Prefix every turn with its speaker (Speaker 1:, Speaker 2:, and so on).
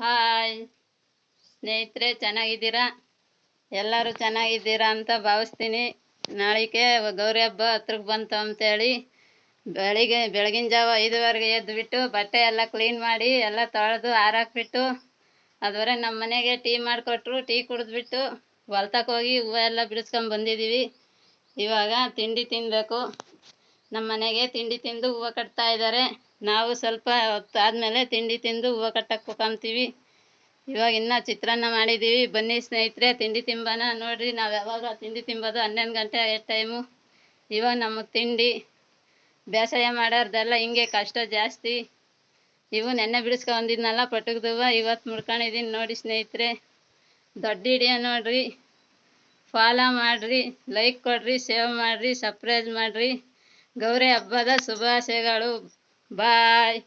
Speaker 1: Hi ಸ್ನೇಹಿತರೆ, ಚೆನ್ನಾಗಿದ್ದೀರಾ? ಎಲ್ಲರೂ ಚೆನ್ನಾಗಿದ್ದೀರಾ ಅಂತ ಭಾವಿಸ್ತೀನಿ. ನಾಳೆಗೆ ಗೌರಿ ಹಬ್ಬ ಹತ್ರಕ್ಕೆ ಬಂತು ಅಂತೇಳಿ ಬೆಳಗಿನ ಜಾವ 5:15ಗೆ ಎದ್ದುಬಿಟ್ಟು ಬಟ್ಟೆ ಎಲ್ಲ ಕ್ಲೀನ್ ಮಾಡಿ ಎಲ್ಲ ತೊಳೆದು ಹಾರಾಕ್ಬಿಟ್ಟು ಅದುವರೆ ನಮ್ಮ ಮನೆಗೆ ಟೀ ಮಾಡಿಕೊಟ್ರು. ಟೀ ಕುಡಿದ್ಬಿಟ್ಟು ಹೊಲ್ತಕ್ಕೆ ಹೋಗಿ ಹೂವು ಎಲ್ಲ ಬಿಡಿಸ್ಕೊಂಡು ಬಂದಿದ್ದೀವಿ. ಇವಾಗ ತಿಂಡಿ ತಿನ್ನಬೇಕು. ನಮ್ಮ ಮನೆಗೆ ತಿಂಡಿ ತಿಂದು ಹೂವು ಕಟ್ತಾ ಇದ್ದಾರೆ. ನಾವು ಸ್ವಲ್ಪ ಹೊತ್ತಾದಮೇಲೆ ತಿಂಡಿ ತಿಂದು ಹೂವು ಕಟ್ಟಕ್ಕೆ ಕುತ್ಕೊಂತೀವಿ. ಇವಾಗ ಇನ್ನೂ ಚಿತ್ರಾನ್ನ ಮಾಡಿದ್ದೀವಿ. ಬನ್ನಿ ಸ್ನೇಹಿತರೆ, ತಿಂಡಿ ತಿಂಬಾನ. ನೋಡಿರಿ, ನಾವು ಯಾವಾಗ ತಿಂಡಿ ತಿಂಬೋದು 11 ಗಂಟೆ ಆಗೋ ಟೈಮು. ಇವಾಗ ನಮಗೆ ತಿಂಡಿ ಬೇಸಾಯ ಮಾಡೋರ್ದೆಲ್ಲ ಹಿಂಗೆ ಕಷ್ಟ ಜಾಸ್ತಿ. ಇವು ನೆನ್ನೆ ಬಿಡಿಸ್ಕೊಂಡಿದ್ನಲ್ಲ ಪಟುಕ್ದುವ, ಇವತ್ತು ಮುಡ್ಕೊಂಡಿದ್ದೀನಿ ನೋಡಿ ಸ್ನೇಹಿತರೆ. ದೊಡ್ಡ ಹಿಡಿಯ ನೋಡ್ರಿ, ಫಾಲೋ ಮಾಡಿರಿ, ಲೈಕ್ ಕೊಡ್ರಿ, ಸೇವ್ ಮಾಡಿರಿ, ಸಬ್ಸ್ಕ್ರೈಬ್ ಮಾಡಿರಿ. ಗೌರಿ ಹಬ್ಬದ ಶುಭಾಶಯಗಳು. ಬಾಯ್.